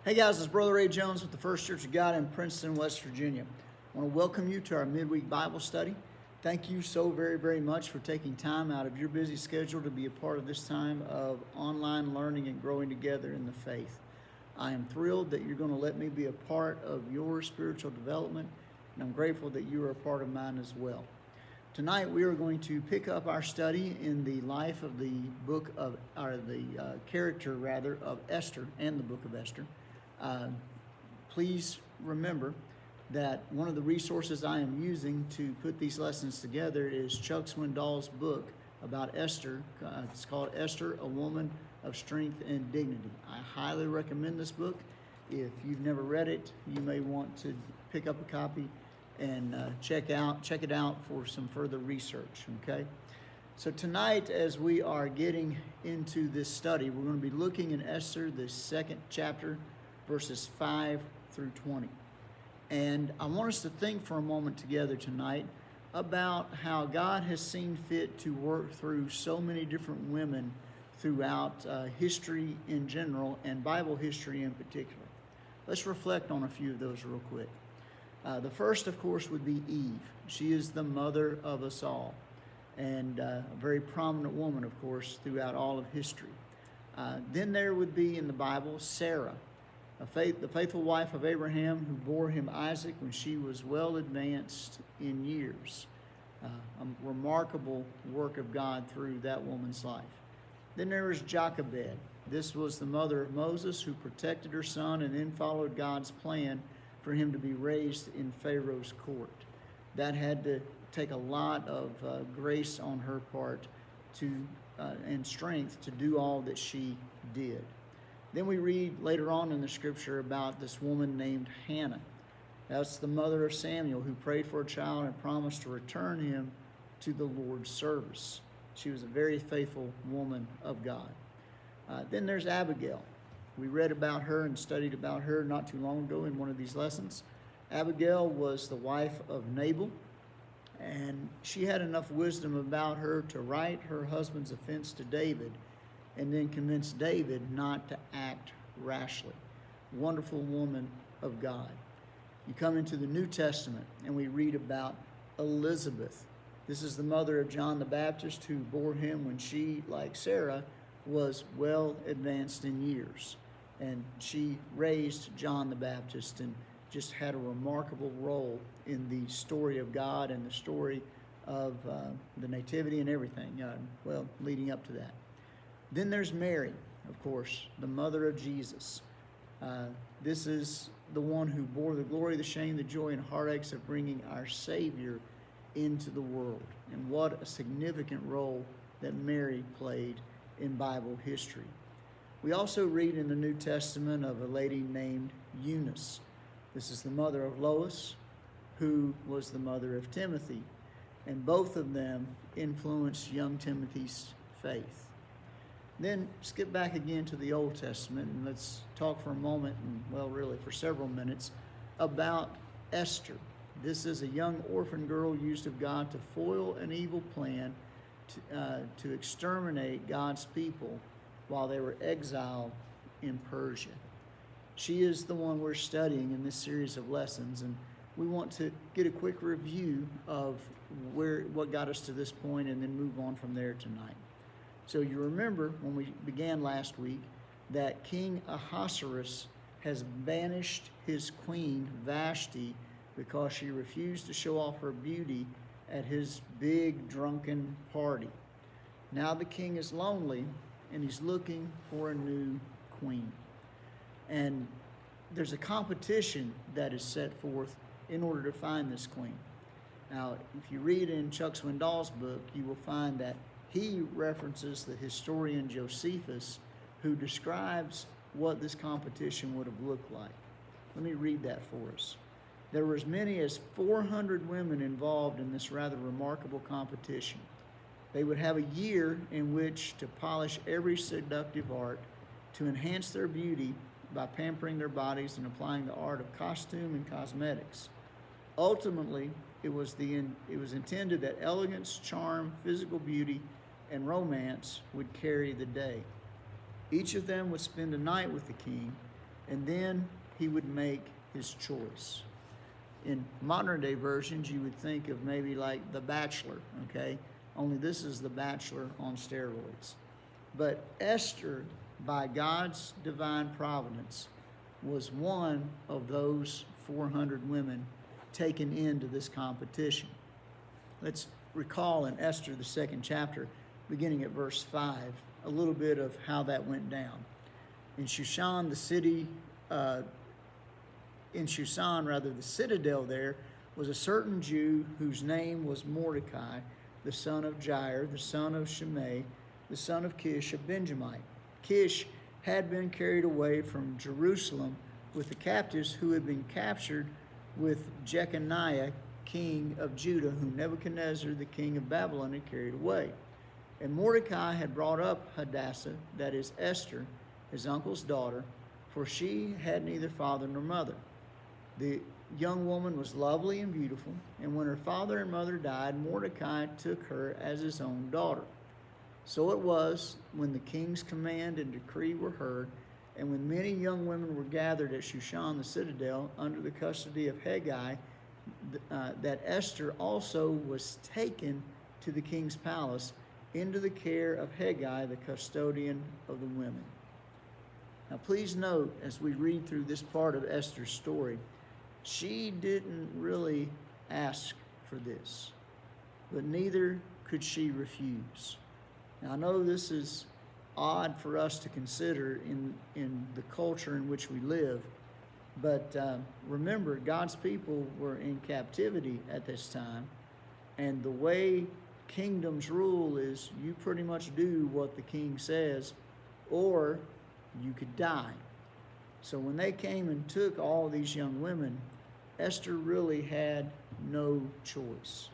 Hey guys, it's Brother Ray Jones with the First Church of God in Princeton, West Virginia. I want to welcome you to our midweek Bible study. Thank you so very much for taking time out of your busy schedule to be a part of this time of online learning and growing together in the faith. I am thrilled that you're going to let me be a part of your spiritual development, and I'm grateful that you are a part of mine as well. Tonight we are going to pick up our study in the life of the character of Esther and the book of Esther. Please remember that one of the resources I am using to put these lessons together is Chuck Swindoll's book about Esther. It's called Esther, a Woman of Strength and Dignity. I highly recommend this book. If you've never read it, you may want to pick up a copy and check it out for some further research, okay? So tonight, as we are getting into this study, we're going to be looking in Esther, the second chapter, verses 5 through 20. And I want us to think for a moment together tonight about how God has seen fit to work through so many different women throughout history in general and Bible history in particular. Let's reflect on a few of those real quick. The first, of course, would be Eve. She is the mother of us all, and a very prominent woman, of course, throughout all of history. Then there would be in the Bible Sarah, the faithful wife of Abraham, who bore him Isaac when she was well advanced in years. A remarkable work of God through that woman's life. Then there is Jochebed. This was the mother of Moses, who protected her son and then followed God's plan for him to be raised in Pharaoh's court. That had to take a lot of grace on her part and strength to do all that she did. Then we read later on in the scripture about this woman named Hannah. That's the mother of Samuel, who prayed for a child and promised to return him to the Lord's service. She was a very faithful woman of God. Then there's Abigail. We read about her and studied about her not too long ago in one of these lessons. Abigail was the wife of Nabal, and she had enough wisdom about her to right her husband's offense to David and then convince David not to act rashly. Wonderful woman of God. You come into the New Testament and we read about Elizabeth. This is the mother of John the Baptist, who bore him when she, like Sarah, was well advanced in years. And she raised John the Baptist and just had a remarkable role in the story of God and the story of the nativity and everything, leading up to that. Then there's Mary, of course, the mother of Jesus. This is the one who bore the glory, the shame, the joy, and heartaches of bringing our Savior into the world. And what a significant role that Mary played in Bible history. We also read in the New Testament of a lady named Eunice. This is the mother of Lois, who was the mother of Timothy. And both of them influenced young Timothy's faith. Then skip back again to the Old Testament and let's talk for a moment, and for several minutes, about Esther. This is a young orphan girl used of God to foil an evil plan to exterminate God's people while they were exiled in Persia. She is the one we're studying in this series of lessons, and we want to get a quick review of what got us to this point and then move on from there tonight. So you remember when we began last week that King Ahasuerus has banished his queen Vashti because she refused to show off her beauty at his big drunken party. Now the king is lonely and he's looking for a new queen. And there's a competition that is set forth in order to find this queen. Now, if you read in Chuck Swindoll's book, you will find that he references the historian Josephus, who describes what this competition would have looked like. Let me read that for us. There were as many as 400 women involved in this rather remarkable competition. They would have a year in which to polish every seductive art, to enhance their beauty by pampering their bodies and applying the art of costume and cosmetics. Ultimately, it was intended that elegance, charm, physical beauty, and romance would carry the day. Each of them would spend a night with the king, and then he would make his choice. In modern day versions, you would think of maybe like The Bachelor, okay? Only this is The Bachelor on steroids. But Esther, by God's divine providence, was one of those 400 women taken into this competition. Let's recall in Esther, the 2nd chapter, beginning at verse 5, a little bit of how that went down. In Shushan, the citadel there, was a certain Jew whose name was Mordecai, the son of Jair, the son of Shimei, the son of Kish, a Benjamite. Kish had been carried away from Jerusalem with the captives who had been captured with Jeconiah, king of Judah, whom Nebuchadnezzar, the king of Babylon, had carried away. And Mordecai had brought up Hadassah, that is Esther, his uncle's daughter, for she had neither father nor mother. The young woman was lovely and beautiful, and when her father and mother died, Mordecai took her as his own daughter. So it was, when the king's command and decree were heard, and when many young women were gathered at Shushan the citadel under the custody of Hegai, that Esther also was taken to the king's palace into the care of Hegai, the custodian of the women. Now please note, as we read through this part of Esther's story, she didn't really ask for this, but neither could she refuse. Now I know this is odd for us to consider in the culture in which we live, but remember, God's people were in captivity at this time, and the way kingdoms rule is you pretty much do what the king says, or you could die. So when they came and took all these young women, Esther really had no choice.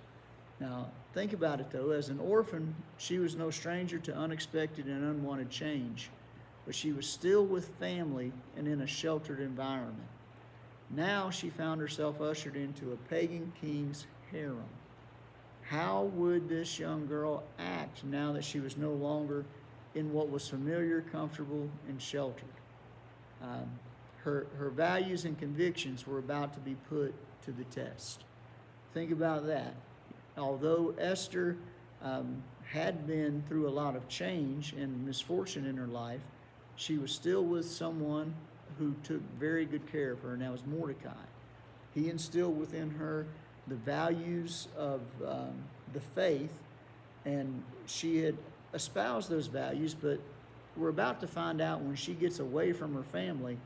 Now, think about it though. As an orphan, she was no stranger to unexpected and unwanted change, but she was still with family and in a sheltered environment. Now she found herself ushered into a pagan king's harem. How would this young girl act now that she was no longer in what was familiar, comfortable, and sheltered? Her values and convictions were about to be put to the test. Think about that. Although Esther had been through a lot of change and misfortune in her life, she was still with someone who took very good care of her, and that was Mordecai. He instilled within her the values of the faith, and she had espoused those values, but we're about to find out when she gets away from her family,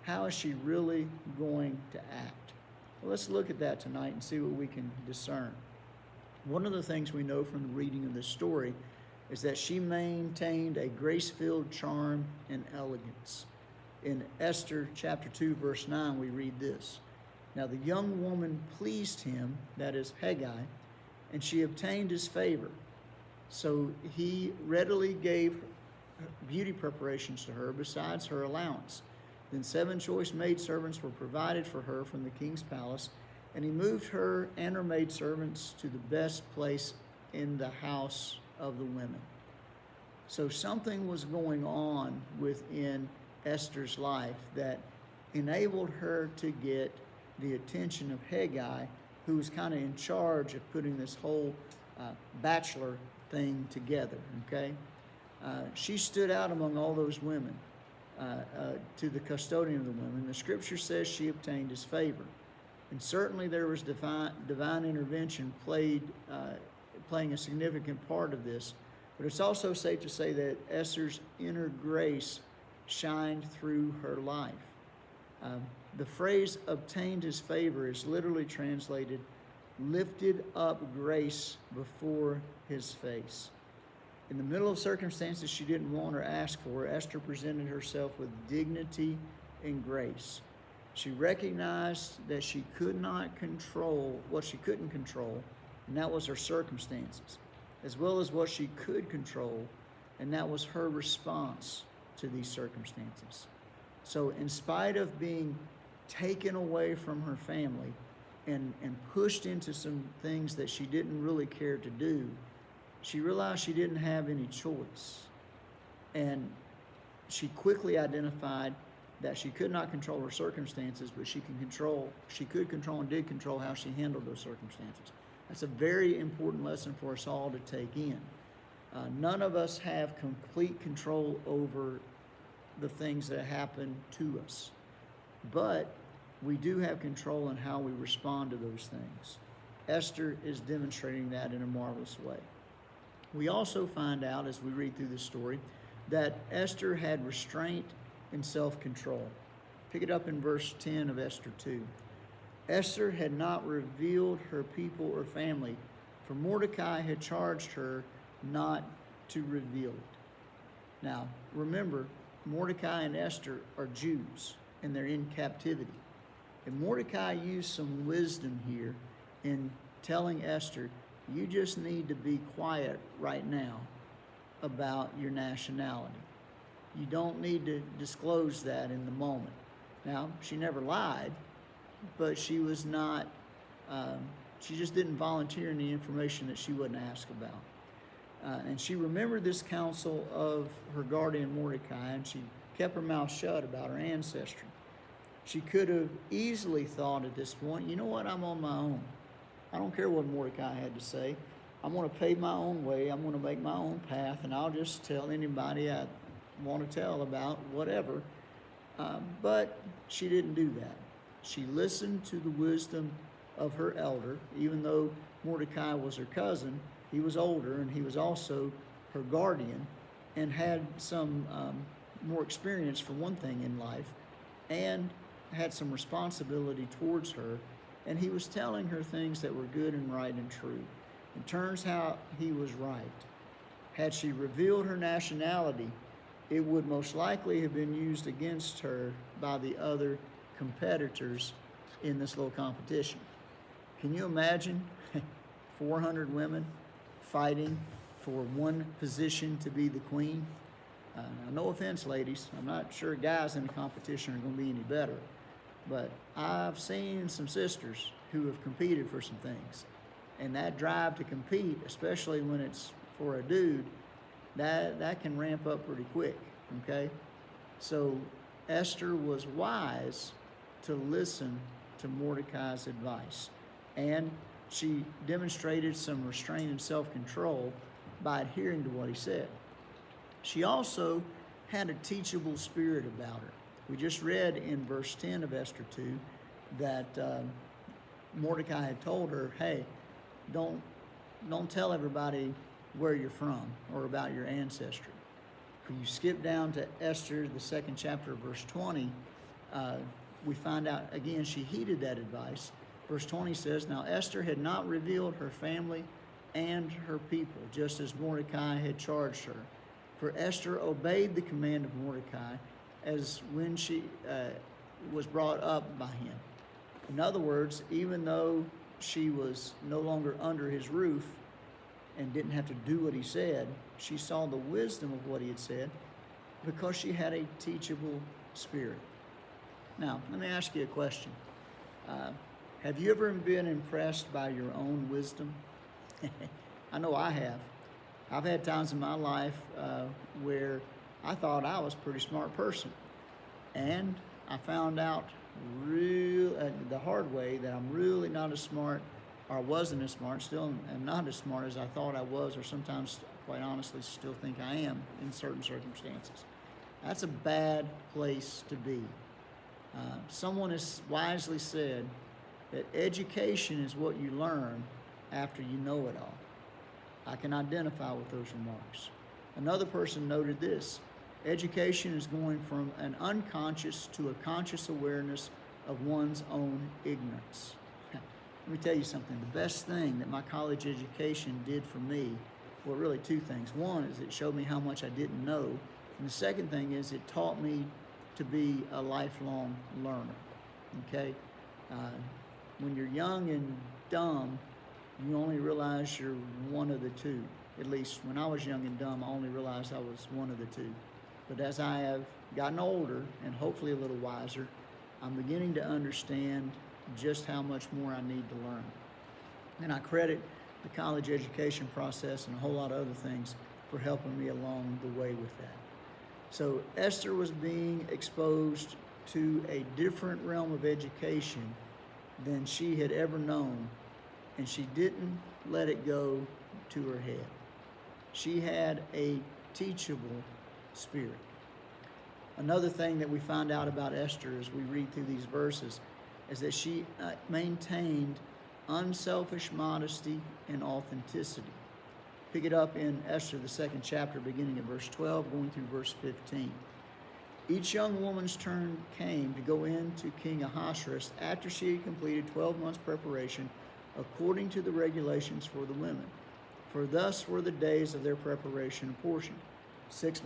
how is she really going to act? Well, let's look at that tonight and see what we can discern. One of the things we know from the reading of this story is that she maintained a grace-filled charm and elegance. In Esther chapter 2, verse 9, we read this. Now the young woman pleased him, that is Hegai, and she obtained his favor. So he readily gave beauty preparations to her besides her allowance. Then 7 choice maidservants were provided for her from the king's palace, and he moved her and her maidservants to the best place in the house of the women. So something was going on within Esther's life that enabled her to get the attention of Hegai, who was kind of in charge of putting this whole bachelor thing together, okay? She stood out among all those women to the custodian of the women. The scripture says she obtained his favor. And certainly there was divine intervention playing a significant part of this. But it's also safe to say that Esther's inner grace shined through her life. The phrase obtained his favor is literally translated, lifted up grace before his face. In the middle of circumstances she didn't want or ask for, Esther presented herself with dignity and grace. She recognized that she could not control what she couldn't control, and that was her circumstances, as well as what she could control, and that was her response to these circumstances. So in spite of being taken away from her family and pushed into some things that she didn't really care to do, she realized she didn't have any choice. And she quickly identified that she could not control her circumstances, but she could control and did control how she handled those circumstances. That's a very important lesson for us all to take in. None of us have complete control over the things that happen to us, but we do have control in how we respond to those things. Esther is demonstrating that in a marvelous way. We also find out as we read through the story that Esther had restraint and self-control. Pick it up in verse 10 of Esther 2. Esther had not revealed her people or family, for Mordecai had charged her not to reveal it. Now, remember, Mordecai and Esther are Jews, and they're in captivity. And Mordecai used some wisdom here in telling Esther, you just need to be quiet right now about your nationality. You don't need to disclose that in the moment. Now, she never lied, but she was not, she just didn't volunteer any information that she wasn't asked about. And she remembered this counsel of her guardian Mordecai, and she kept her mouth shut about her ancestry. She could have easily thought at this point, you know what, I'm on my own. I don't care what Mordecai had to say. I'm going to pave my own way. I'm going to make my own path, and I'll just tell anybody I want to tell about whatever. But she didn't do that. She listened to the wisdom of her elder, even though Mordecai was her cousin. He was older, and he was also her guardian, and had some more experience for one thing in life, and had some responsibility towards her, and he was telling her things that were good and right and true. It turns out he was right. Had she revealed her nationality, it would most likely have been used against her by the other competitors in this little competition. Can you imagine 400 women fighting for one position to be the queen? Now, no offense, ladies. I'm not sure guys in the competition are going to be any better. But I've seen some sisters who have competed for some things. And that drive to compete, especially when it's for a dude, that can ramp up pretty quick, okay? So Esther was wise to listen to Mordecai's advice. And she demonstrated some restraint and self-control by adhering to what he said. She also had a teachable spirit about her. We just read in verse 10 of Esther 2 that Mordecai had told her, hey, don't tell everybody where you're from or about your ancestry. When you skip down to Esther, the 2nd chapter, verse 20, we find out, again, she heeded that advice. Verse 20 says, now Esther had not revealed her family and her people, just as Mordecai had charged her. For Esther obeyed the command of Mordecai as when she was brought up by him. In other words, even though she was no longer under his roof and didn't have to do what he said, she saw the wisdom of what he had said because she had a teachable spirit. Now, let me ask you a question. Have you ever been impressed by your own wisdom? I know I have. I've had times in my life where I thought I was a pretty smart person. And I found out the hard way that I'm really not as smart, or wasn't as smart, still am not as smart as I thought I was, or sometimes, quite honestly, still think I am in certain circumstances. That's a bad place to be. Someone has wisely said that education is what you learn after you know it all. I can identify with those remarks. Another person noted this: education is going from an unconscious to a conscious awareness of one's own ignorance. Let me tell you something. The best thing that my college education did for me, well, really two things. One is it showed me how much I didn't know. And the second thing is it taught me to be a lifelong learner, okay? When you're young and dumb, you only realize you're one of the two. At least when I was young and dumb, I only realized I was one of the two. But as I have gotten older and hopefully a little wiser, I'm beginning to understand just how much more I need to learn. And I credit the college education process and a whole lot of other things for helping me along the way with that. So Esther was being exposed to a different realm of education than she had ever known, and she didn't let it go to her head. She had a teachable spirit. Another thing that we find out about Esther as we read through these verses is that she maintained unselfish modesty and authenticity. Pick it up in Esther, the 2nd chapter, beginning at verse 12, going through verse 15. Each young woman's turn came to go in to King Ahasuerus after she had completed 12 months' preparation according to the regulations for the women. For thus were the days of their preparation apportioned: 6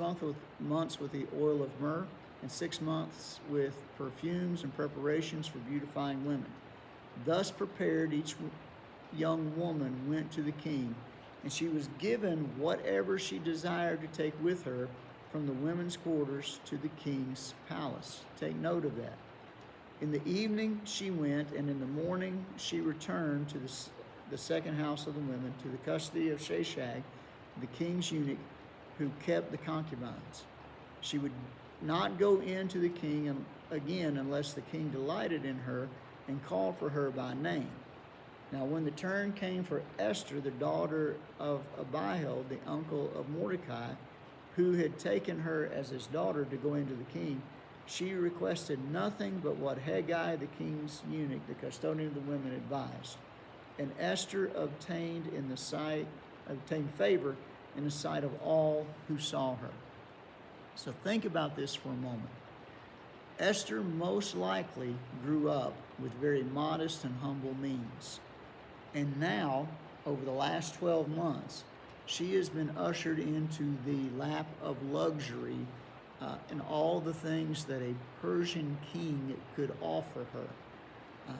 months with the oil of myrrh, and 6 months with perfumes and preparations for beautifying women. Thus prepared, each young woman went to the king, and she was given whatever she desired to take with her from the women's quarters to the king's palace. Take note of that. In the evening she went, and in the morning she returned to the second house of the women, to the custody of Shishak, the king's eunuch, who kept the concubines. She would not go in to the king again unless the king delighted in her and called for her by name. Now when the turn came for Esther, the daughter of Abihail, the uncle of Mordecai, who had taken her as his daughter to go into the king, she requested nothing but what Hegai, the king's eunuch, the custodian of the women, advised. And Esther obtained favor in the sight of all who saw her. So think about this for a moment. Esther most likely grew up with very modest and humble means. And now, over the last 12 months, she has been ushered into the lap of luxury and all the things that a Persian king could offer her.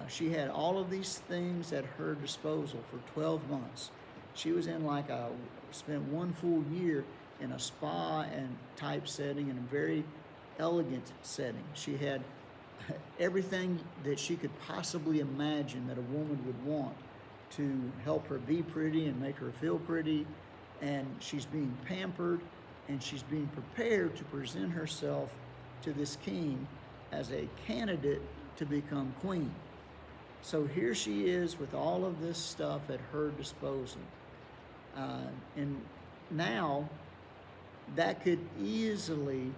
She had all of these things at her disposal for 12 months. She was spent one full year in a spa and type setting, in a very elegant setting. She had everything that she could possibly imagine that a woman would want to help her be pretty and make her feel pretty. And she's being pampered, and she's being prepared to present herself to this king as a candidate to become queen. So here she is with all of this stuff at her disposal. And now that could easily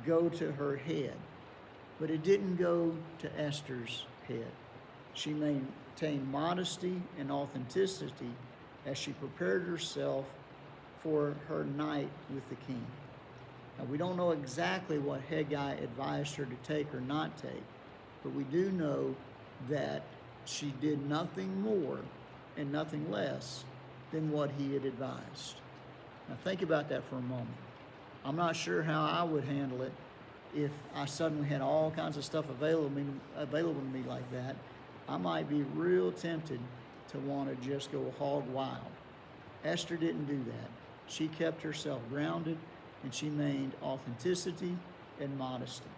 go to her head, but it didn't go to Esther's head. She maintained modesty and authenticity as she prepared herself for her night with the king. Now, we don't know exactly what Hegai advised her to take or not take, but we do know that she did nothing more and nothing less than what he had advised. Now think about that for a moment. I'm not sure how I would handle it if I suddenly had all kinds of stuff available to me like that. I might be real tempted to want to just go hog wild. Esther didn't do that. She kept herself grounded, and she maintained authenticity and modesty.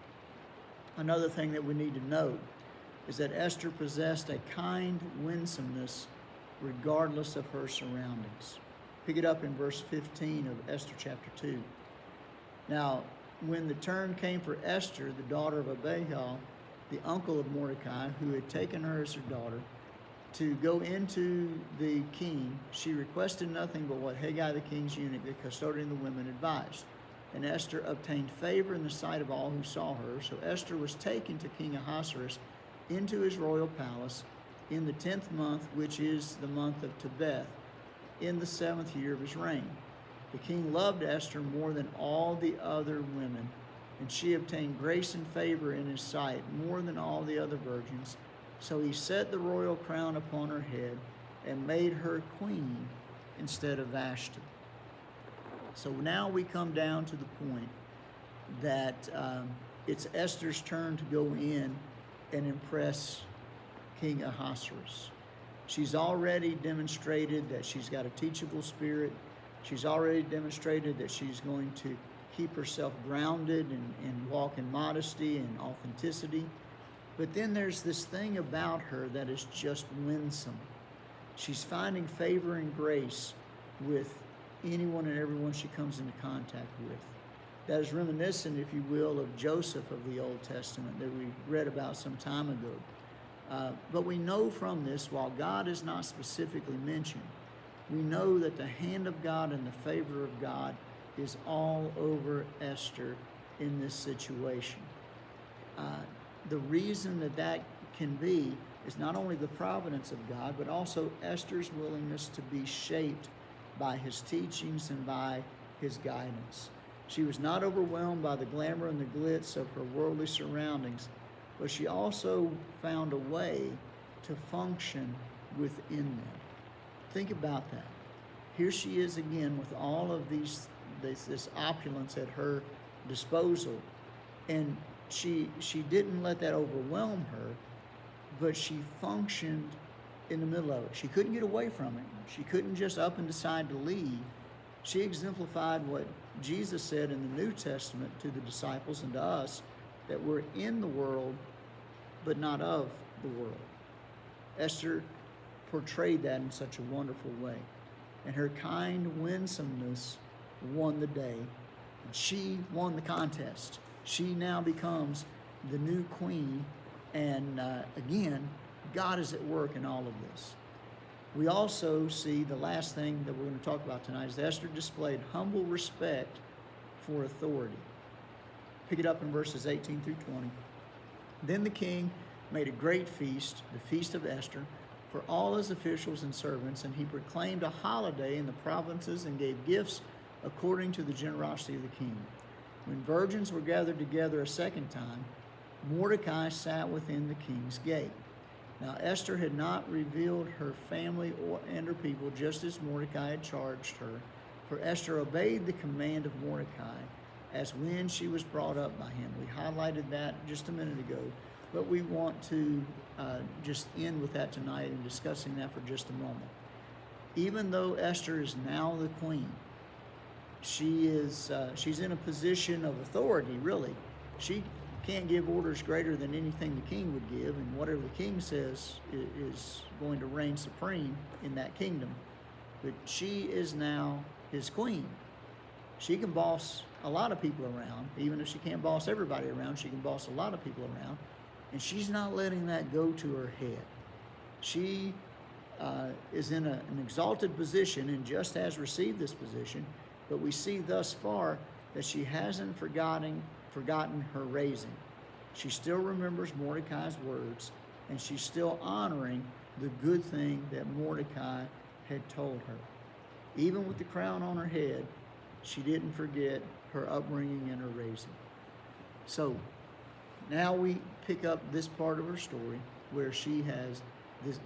Another thing that we need to note is that Esther possessed a kind winsomeness regardless of her surroundings. Pick it up in verse 15 of Esther chapter 2. Now, when the turn came for Esther, the daughter of Abihail, the uncle of Mordecai, who had taken her as her daughter, to go into the king, she requested nothing but what Hegai, the king's eunuch, the custodian of the women, advised. And Esther obtained favor in the sight of all who saw her. So Esther was taken to King Ahasuerus into his royal palace in the 10th month, which is the month of Tebeth, in the 7th year of his reign. The king loved Esther more than all the other women, and she obtained grace and favor in his sight more than all the other virgins. So he set the royal crown upon her head and made her queen instead of Vashti. So now we come down to the point that it's Esther's turn to go in and impress King Ahasuerus. She's already demonstrated that she's got a teachable spirit. She's already demonstrated that she's going to keep herself grounded and walk in modesty and authenticity. But then there's this thing about her that is just winsome. She's finding favor and grace with anyone and everyone she comes into contact with. That is reminiscent, if you will, of Joseph of the Old Testament that we read about some time ago. But we know from this, while God is not specifically mentioned, we know that the hand of God and the favor of God is all over Esther in this situation. The reason that can be is not only the providence of God, but also Esther's willingness to be shaped by his teachings and by his guidance. She was not overwhelmed by the glamour and the glitz of her worldly surroundings, but she also found a way to function within them. Think about that. Here she is again with all of this opulence at her disposal, and she didn't let that overwhelm her, but she functioned in the middle of it. She couldn't get away from it. She couldn't just up and decide to leave. She exemplified what Jesus said in the New Testament to the disciples and to us, that we're in the world, but not of the world. Esther portrayed that in such a wonderful way. And her kind winsomeness won the day. And she won the contest. She now becomes the new queen. And again, God is at work in all of this. We also see the last thing that we're going to talk about tonight is Esther displayed humble respect for authority. Pick it up in verses 18 through 20. Then the king made a great feast, the feast of Esther, for all his officials and servants, and he proclaimed a holiday in the provinces and gave gifts according to the generosity of the king. When virgins were gathered together a second time, Mordecai sat within the king's gate. Now Esther had not revealed her family and her people, just as Mordecai had charged her, for Esther obeyed the command of Mordecai as when she was brought up by him. We highlighted that just a minute ago, but we want to just end with that tonight and discussing that for just a moment. Even though Esther is now the queen, she's in a position of authority, really. She can't give orders greater than anything the king would give, and whatever the king says is going to reign supreme in that kingdom. But she is now his queen. She can boss a lot of people around. Even if she can't boss everybody around, she can boss a lot of people around. And she's not letting that go to her head. She is in an exalted position and just has received this position, but we see thus far that she hasn't forgotten her raising. She still remembers Mordecai's words, and she's still honoring the good thing that Mordecai had told her. Even with the crown on her head, she didn't forget her upbringing and her raising. So now we pick up this part of her story where she has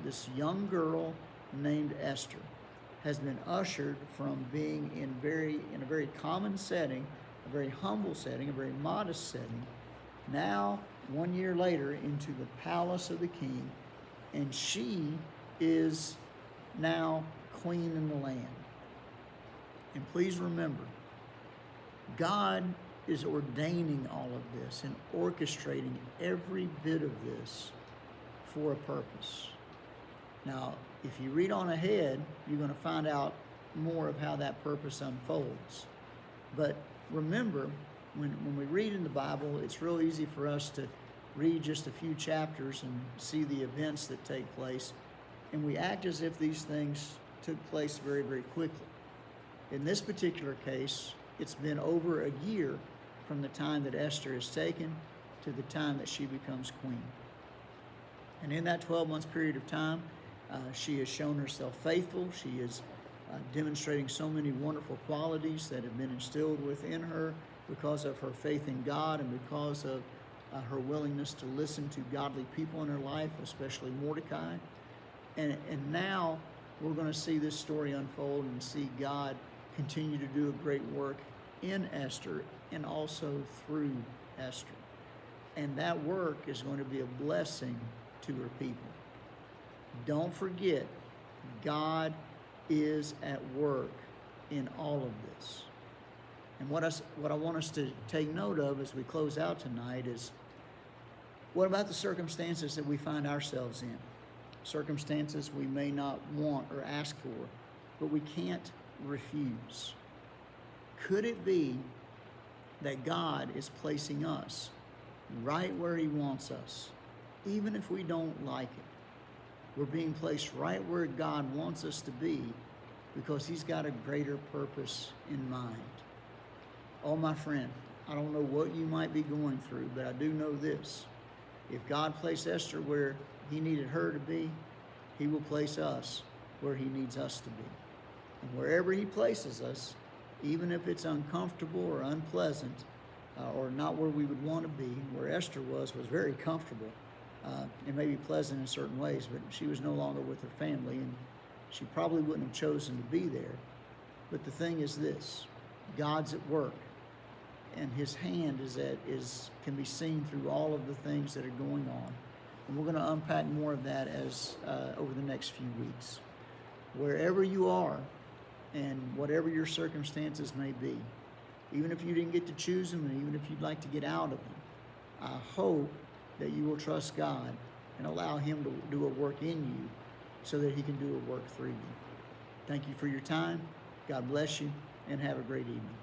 this young girl named Esther has been ushered from being in a very common setting, a very humble setting, a very modest setting, now 1 year later into the palace of the king, and she is now queen in the land. And please remember, God is ordaining all of this and orchestrating every bit of this for a purpose. Now, if you read on ahead, you're going to find out more of how that purpose unfolds. But remember, when we read in the Bible, it's real easy for us to read just a few chapters and see the events that take place, and we act as if these things took place very, very quickly. In this particular case, it's been over a year from the time that Esther is taken to the time that she becomes queen. And in that 12-month period of time, she has shown herself faithful. She is demonstrating so many wonderful qualities that have been instilled within her because of her faith in God and because of her willingness to listen to godly people in her life, especially Mordecai. And now we're going to see this story unfold and see God continue to do a great work in Esther and also through Esther. And that work is going to be a blessing to her people. Don't forget, God is at work in all of this. And what I want us to take note of as we close out tonight is, what about the circumstances that we find ourselves in? Circumstances we may not want or ask for, but we can't refuse. Could it be that God is placing us right where He wants us, even if we don't like it. We're being placed right where God wants us to be because He's got a greater purpose in mind. Oh, my friend, I don't know what you might be going through, but I do know this. If God placed Esther where He needed her to be, He will place us where He needs us to be. And wherever He places us, even if it's uncomfortable or unpleasant, or not where we would want to be, where Esther was very comfortable. It may be pleasant in certain ways, but she was no longer with her family, and she probably wouldn't have chosen to be there. But the thing is this: God's at work, and His hand can be seen through all of the things that are going on. And we're going to unpack more of that as over the next few weeks. Wherever you are, and whatever your circumstances may be, even if you didn't get to choose them, and even if you'd like to get out of them, I hope that you will trust God and allow Him to do a work in you so that He can do a work through you. Thank you for your time. God bless you, and have a great evening.